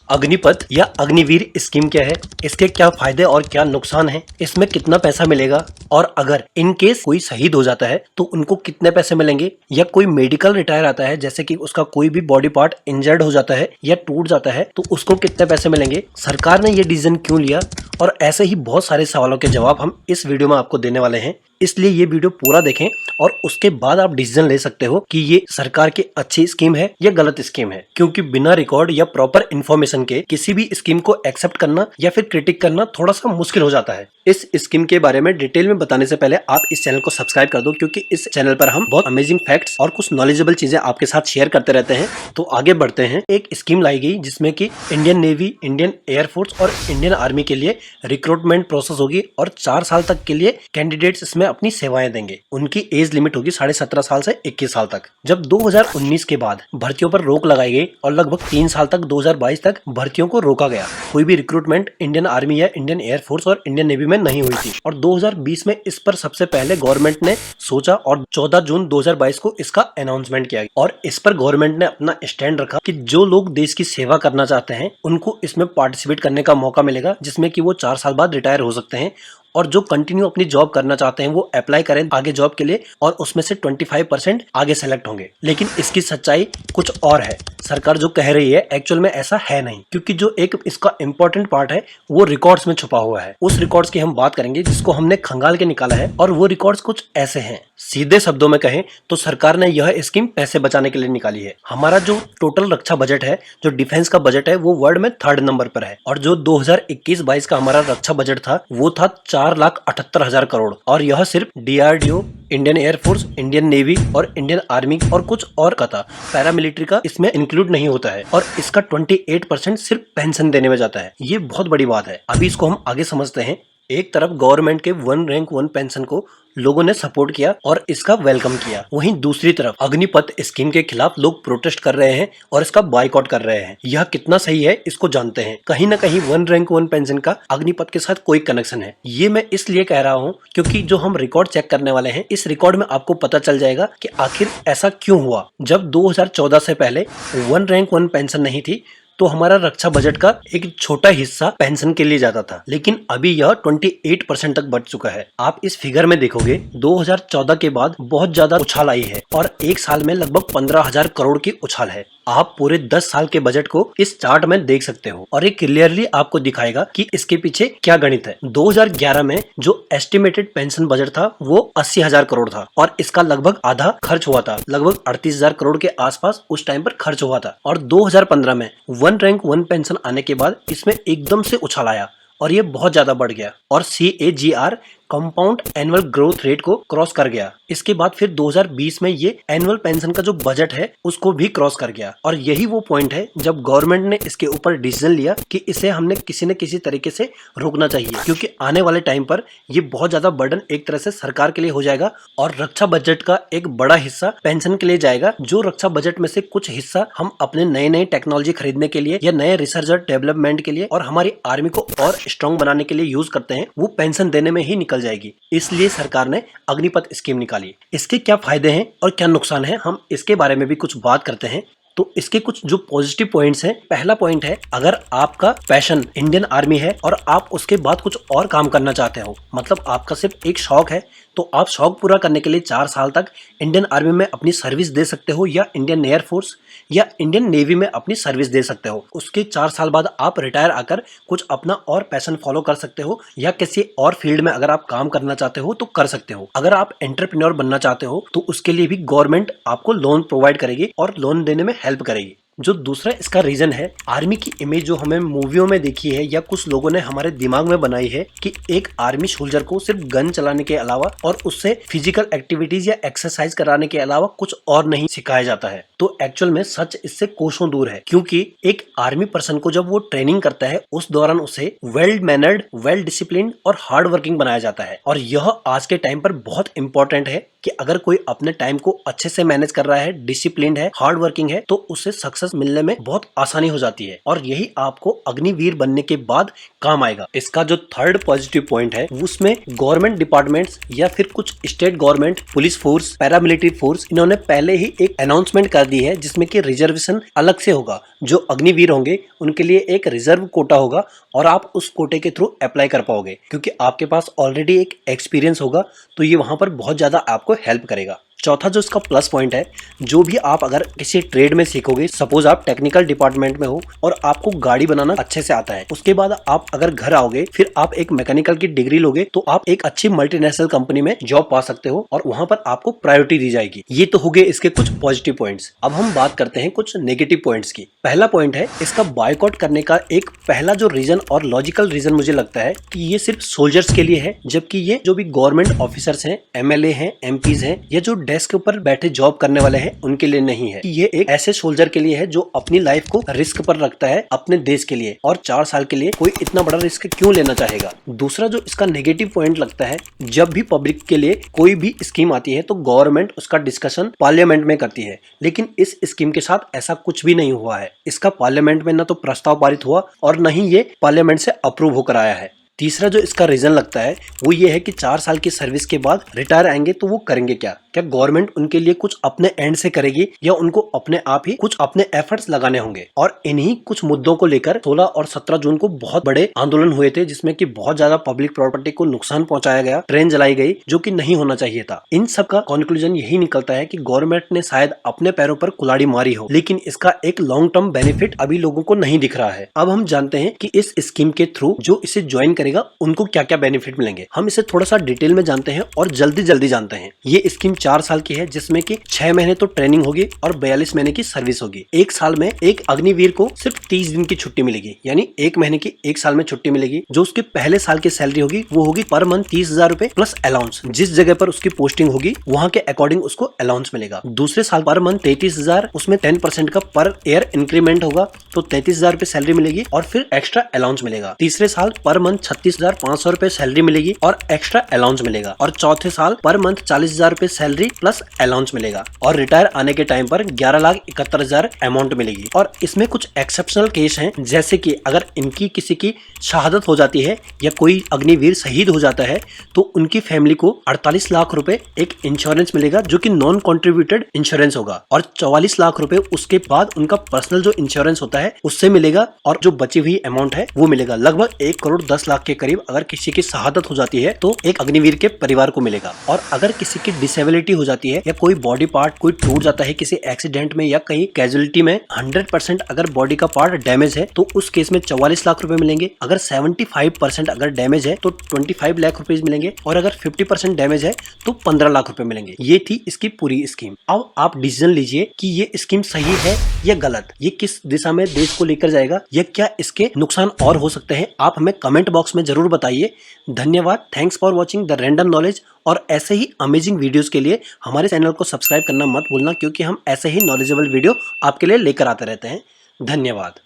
अग्निपथ या अग्निवीर स्कीम क्या है, इसके क्या फायदे और क्या नुकसान है, इसमें कितना पैसा मिलेगा और अगर इन केस कोई शहीद हो जाता है तो उनको कितने पैसे मिलेंगे, या कोई मेडिकल रिटायर आता है जैसे कि उसका कोई भी बॉडी पार्ट इंजर्ड हो जाता है या टूट जाता है तो उसको कितने पैसे मिलेंगे, सरकार ने ये डिसीजन क्यों लिया, और ऐसे ही बहुत सारे सवालों के जवाब हम इस वीडियो में आपको देने वाले हैं। इसलिए ये वीडियो पूरा देखें और उसके बाद आप डिसीजन ले सकते हो कि ये सरकार की अच्छी स्कीम है या गलत स्कीम है, क्योंकि बिना रिकॉर्ड या प्रॉपर इन्फॉर्मेशन के किसी भी स्कीम को एक्सेप्ट करना या फिर क्रिटिक करना थोड़ा सा मुश्किल हो जाता है। इस स्कीम के बारे में डिटेल में बताने से पहले आप इस चैनल को सब्सक्राइब कर दो, क्योंकि इस चैनल पर हम बहुत अमेजिंग फैक्ट्स और कुछ नॉलेजेबल चीजें आपके साथ शेयर करते रहते हैं। तो आगे बढ़ते हैं। एक स्कीम लाई गई जिसमें कि इंडियन नेवी, इंडियन एयरफोर्स और इंडियन आर्मी के लिए रिक्रूटमेंट प्रोसेस होगी और 4 साल तक के लिए कैंडिडेट्स इसमें अपनी सेवाएं देंगे। उनकी एज लिमिट होगी 17.5 साल से 21 साल तक। जब 2019 के बाद भर्तियों पर रोक लगाई गई और लगभग 3 साल तक 2022 तक भर्तियों को रोका गया, कोई भी रिक्रूटमेंट इंडियन आर्मी या इंडियन एयरफोर्स और इंडियन नेवी में नहीं हुई थी। और 2020 में इस पर सबसे पहले गवर्नमेंट ने सोचा और 14 जून 2022 को इसका अनाउंसमेंट किया और इस पर गवर्नमेंट ने अपना स्टैंड रखा कि जो लोग देश की सेवा करना चाहते हैं उनको इसमें पार्टिसिपेट करने का मौका मिलेगा, जिसमें कि वो 4 साल बाद रिटायर हो सकते हैं। और जो कंटिन्यू अपनी जॉब करना चाहते हैं वो अप्लाई करें आगे जॉब के लिए और उसमें से 25% आगे सेलेक्ट होंगे। लेकिन इसकी सच्चाई कुछ और है। सरकार जो कह रही है एक्चुअल में ऐसा है नहीं, क्योंकि जो एक इसका इंपॉर्टेंट पार्ट है वो रिकॉर्ड्स में छुपा हुआ है। उस रिकॉर्ड्स की हम बात करेंगे जिसको हमने खंगाल के निकाला है, और वो रिकॉर्ड्स कुछ ऐसे हैं। सीधे शब्दों में कहें तो सरकार ने यह स्कीम पैसे बचाने के लिए निकाली है। हमारा जो टोटल रक्षा बजट है, जो डिफेंस का बजट है, वो वर्ल्ड में 3rd नंबर पर है। और जो 2021-22 का हमारा रक्षा बजट था वो था 4,78,000 करोड़। और यह सिर्फ DRDO, Indian air force, Indian navy और इंडियन आर्मी और कुछ और का था। पैरामिलिट्री का इसमें इंक्लूड नहीं होता है। और इसका 28% सिर्फ पेंशन देने में जाता है। ये बहुत बड़ी बात है। अभी इसको हम आगे समझते हैं। एक तरफ गवर्नमेंट के 1 रैंक 1 पेंशन को लोगों ने सपोर्ट किया और इसका वेलकम किया, वहीं दूसरी तरफ अग्निपथ स्कीम के खिलाफ लोग प्रोटेस्ट कर रहे हैं और इसका बायकॉट कर रहे हैं। यह कितना सही है इसको जानते हैं। कहीं ना कहीं 1 रैंक 1 पेंशन का अग्निपथ के साथ कोई कनेक्शन है। ये मैं इसलिए कह रहा हूँ क्योंकि जो हम रिकॉर्ड चेक करने वाले हैं, इस रिकॉर्ड में आपको पता चल जाएगा कि आखिर ऐसा क्यों हुआ। जब 2014 से पहले 1 रैंक 1 पेंशन नहीं थी तो हमारा रक्षा बजट का एक छोटा हिस्सा पेंशन के लिए जाता था, लेकिन अभी यह 28% तक बढ़ चुका है। आप इस फिगर में देखोगे 2014 के बाद बहुत ज्यादा उछाल आई है और एक साल में लगभग 15,000 करोड़ की उछाल है। आप पूरे 10 साल के बजट को इस चार्ट में देख सकते हो और ये क्लियरली आपको दिखाएगा कि इसके पीछे क्या गणित है। 2011 में जो एस्टिमेटेड पेंशन बजट था वो 80,000 करोड़ था और इसका लगभग आधा खर्च हुआ था। लगभग 38,000 करोड़ के आसपास उस टाइम पर खर्च हुआ था। और 2015 में 1 रैंक 1 पेंशन आने के बाद इसमें एकदम से उछाल आया और ये बहुत ज्यादा बढ़ गया और CAGR compound annual growth rate को क्रॉस कर गया। इसके बाद फिर 2020 में ये एनुअल पेंशन का जो बजट है उसको भी क्रॉस कर गया। और यही वो पॉइंट है जब गवर्नमेंट ने इसके ऊपर डिसीजन लिया कि इसे हमने किसी न किसी तरीके से रोकना चाहिए, क्योंकि आने वाले टाइम पर ये बहुत ज्यादा बर्डन एक तरह से सरकार के लिए हो जाएगा और रक्षा बजट का एक बड़ा हिस्सा पेंशन के लिए जाएगा। जो रक्षा बजट में से कुछ हिस्सा हम अपने नए नए टेक्नोलॉजी खरीदने के लिए या नए रिसर्च और डेवलपमेंट के लिए और हमारी आर्मी को और स्ट्रॉन्ग बनाने के लिए यूज करते हैं, वो पेंशन देने में ही निकल जाएगी। इसलिए सरकार ने अग्निपथ स्कीम निकाली। इसके क्या फायदे हैं और क्या नुकसान है, हम इसके बारे में भी कुछ बात करते हैं। तो इसके कुछ जो पॉजिटिव पॉइंट्स हैं, पहला पॉइंट है, अगर आपका पैशन इंडियन आर्मी है और आप उसके बाद कुछ और काम करना चाहते हो, मतलब आपका सिर्फ एक शौक है, तो आप शौक पूरा करने के लिए 4 साल तक इंडियन आर्मी में अपनी सर्विस दे सकते हो या इंडियन एयरफोर्स या इंडियन नेवी में अपनी सर्विस दे सकते हो। उसके 4 साल बाद आप रिटायर आकर कुछ अपना और पैशन फॉलो कर सकते हो या किसी और फील्ड में अगर आप काम करना चाहते हो तो कर सकते हो। अगर आप एंटरप्रेन्योर बनना चाहते हो तो उसके लिए भी गवर्नमेंट आपको लोन प्रोवाइड करेगी और लोन देने में हेल्प करेगी। जो दूसरा इसका रीजन है, आर्मी की इमेज जो हमें मूवियों में देखी है या कुछ लोगों ने हमारे दिमाग में बनाई है कि एक आर्मी सोल्जर को सिर्फ गन चलाने के अलावा और उससे फिजिकल एक्टिविटीज या एक्सरसाइज कराने के अलावा कुछ और नहीं सिखाया जाता है। तो एक्चुअल में सच इससे कोसों दूर है, क्योंकि एक आर्मी पर्सन को जब वो ट्रेनिंग करता है उस दौरान उसे वेल मैनर्ड, वेल डिसिप्लिन्ड और हार्ड वर्किंग बनाया जाता है। और यह आज के टाइम पर बहुत इंपॉर्टेंट है कि अगर कोई अपने टाइम को अच्छे से मैनेज कर रहा है, डिसिप्लिन्ड है, हार्ड वर्किंग है, तो उसे सक्सेस सक्सेस मिलने में बहुत आसानी हो जाती है और यही आपको अग्निवीर बनने के बाद काम आएगा। इसका जो थर्ड पॉजिटिव पॉइंट है उसमें गवर्नमेंट डिपार्टमेंट्स या फिर कुछ state government, police force, paramilitary force, इन्होंने पहले ही एक अनाउंसमेंट कर दी है जिसमें कि रिजर्वेशन अलग से होगा। जो अग्निवीर होंगे उनके लिए एक रिजर्व कोटा होगा और आप उस कोटे के थ्रू अप्लाई कर पाओगे क्योंकि आपके पास ऑलरेडी एक एक्सपीरियंस होगा, तो ये वहां पर बहुत ज्यादा आपको हेल्प करेगा। चौथा जो इसका प्लस पॉइंट है, जो भी आप अगर किसी ट्रेड में सीखोगे, सपोज आप टेक्निकल डिपार्टमेंट में हो और आपको गाड़ी बनाना अच्छे से आता है, उसके बाद आप अगर घर आओगे फिर आप एक मैकेनिकल की डिग्री लोगे तो आप एक अच्छी मल्टीनेशनल कंपनी में जॉब पा सकते हो और वहां पर आपको प्रायोरिटी दी जाएगी। ये तो हो गए इसके कुछ पॉजिटिव पॉइंट्स। अब हम बात करते हैं कुछ नेगेटिव पॉइंट्स की। पहला पॉइंट है इसका बायकॉट करने का एक पहला जो रीजन और लॉजिकल रीजन मुझे लगता है कि ये सिर्फ सोल्जर्स के लिए है, जबकि ये जो भी गवर्नमेंट ऑफिसर्स हैं, एमएलए हैं, एमपीज हैं या जो डेस्क के ऊपर बैठे जॉब करने वाले हैं उनके लिए नहीं है। ये एक ऐसे सोल्जर के लिए है जो अपनी लाइफ को रिस्क पर रखता है अपने देश के लिए, और 4 साल के लिए कोई इतना बड़ा रिस्क क्यों लेना चाहेगा। दूसरा जो इसका नेगेटिव पॉइंट लगता है, जब भी पब्लिक के लिए कोई भी स्कीम आती है तो गवर्नमेंट उसका डिस्कशन पार्लियामेंट में करती है, लेकिन इस स्कीम के साथ ऐसा कुछ भी नहीं हुआ है। इसका पार्लियामेंट में न तो प्रस्ताव पारित हुआ और न ही ये पार्लियामेंट से अप्रूव होकर आया है। तीसरा जो इसका रीजन लगता है वो ये है कि 4 साल की सर्विस के बाद रिटायर आएंगे तो वो करेंगे क्या गवर्नमेंट उनके लिए कुछ अपने एंड से करेगी या उनको अपने आप ही कुछ अपने एफर्ट्स लगाने होंगे। और इन्हीं कुछ मुद्दों को लेकर 16 और 17 जून को बहुत बड़े आंदोलन हुए थे जिसमें कि बहुत ज्यादा पब्लिक प्रॉपर्टी को नुकसान पहुंचाया गया, ट्रेन जलाई गई जो कि नहीं होना चाहिए था। इन सब का कंक्लूजन यही निकलता है कि गवर्नमेंट ने शायद अपने पैरों पर कुल्हाड़ी मारी हो, लेकिन इसका एक लॉन्ग टर्म बेनिफिट अभी लोगों को नहीं दिख रहा है। अब हम जानते हैं कि इस स्कीम के थ्रू जो इसे ज्वाइन करेगा उनको क्या क्या बेनिफिट मिलेंगे। हम इसे थोड़ा सा डिटेल में जानते हैं और जल्दी जानते हैं। ये स्कीम 4 साल की है जिसमें कि 6 महीने तो ट्रेनिंग होगी और 42 महीने की सर्विस होगी। 1 साल में एक अग्निवीर को सिर्फ 30 दिन की छुट्टी मिलेगी, यानी 1 महीने की 1 साल में छुट्टी मिलेगी। जो उसके पहले साल की सैलरी होगी वो होगी पर मंथ 30,000 रुपए प्लस अलाउंस। जिस जगह पर उसकी पोस्टिंग होगी वहां के अकॉर्डिंग उसको अलाउंस मिलेगा। दूसरे साल पर मंथ 33,000, उसमें 10% का पर ईयर इंक्रीमेंट होगा तो 33,000 रुपए सैलरी मिलेगी और फिर एक्स्ट्रा अलाउंस मिलेगा। तीसरे साल पर मंथ 36,500 रुपए सैलरी मिलेगी और एक्स्ट्रा अलाउंस मिलेगा। और चौथे साल पर मंथ 40,000 रुपए सैलरी प्लस अलाउंस मिलेगा। और रिटायर आने के टाइम पर 11,71,000 अमाउंट मिलेगी। और इसमें कुछ एक्सेप्शनल केस हैं, जैसे कि अगर इनकी किसी की शहादत हो जाती है या कोई अग्निवीर शहीद हो जाता है तो उनकी फैमिली को 48 लाख रुपए एक इंश्योरेंस मिलेगा जो कि नॉन कॉन्ट्रीब्यूटेड इंश्योरेंस होगा। और 44 लाख रुपए उसके बाद उनका पर्सनल जो इंश्योरेंस होता है उससे मिलेगा। और जो बची हुई अमाउंट है वो मिलेगा लगभग 1 करोड़ 10 लाख के करीब अगर किसी की शहादत हो जाती है तो एक अग्निवीर के परिवार को मिलेगा। और अगर किसी की डिसेबिलिटी हो जाती है या कोई बॉडी पार्ट कोई टूट जाता है किसी एक्सीडेंट में या कहीं कैजुअलिटी में, 100% अगर बॉडी का पार्ट डैमेज है तो उस केस में 44 लाख रुपए मिलेंगे। अगर 75% अगर डैमेज है तो 25 लाख रुपए मिलेंगे और अगर 50% डैमेज है तो 15 लाख रुपए मिलेंगे। ये थी इसकी पूरी स्कीम। अब आप डिसीजन लीजिए कि ये स्कीम सही है या गलत, ये किस दिशा में देश को लेकर जाएगा या क्या इसके नुकसान और हो सकते हैं। आप हमें कमेंट बॉक्स में जरूर बताइए। धन्यवाद। Thanks for watching the random knowledge. और ऐसे ही अमेजिंग वीडियोस के लिए हमारे चैनल को सब्सक्राइब करना मत भूलना, क्योंकि हम ऐसे ही नॉलेजेबल वीडियो आपके लिए लेकर आते रहते हैं। धन्यवाद।